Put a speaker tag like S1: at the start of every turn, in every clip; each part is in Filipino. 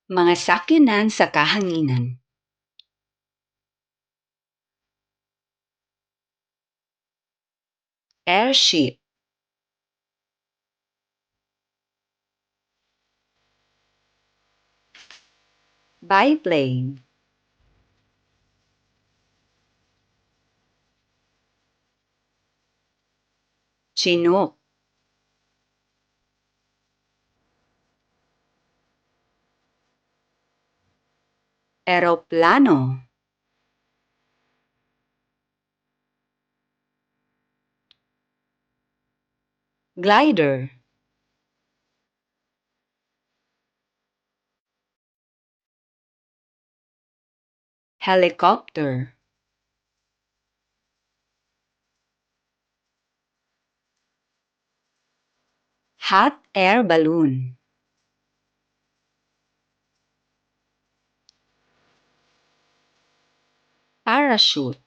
S1: Mga sakyanan sa kahanginan. Airship. Biplane. Chinook. Eroplano. Glider. Helicopter. Hot air balloon. Parachute.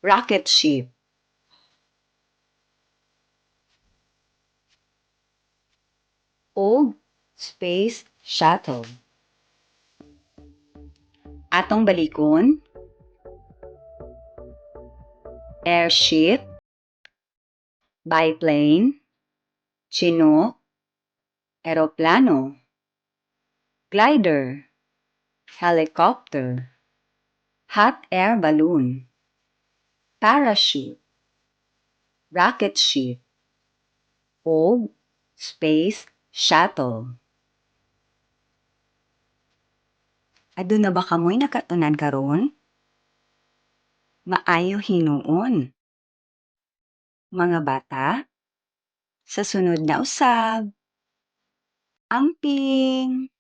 S1: Rocket ship. O space shuttle. Atong balikon. Airship. Biplane. Chinook. Eroplano. Glider. Helicopter. Hot air balloon. Parachute. Rocket ship. O space shuttle. Aduna ba kamoy nakatunan karon? Maayo hinuon. Mga bata, sa sunod na usab. Amping!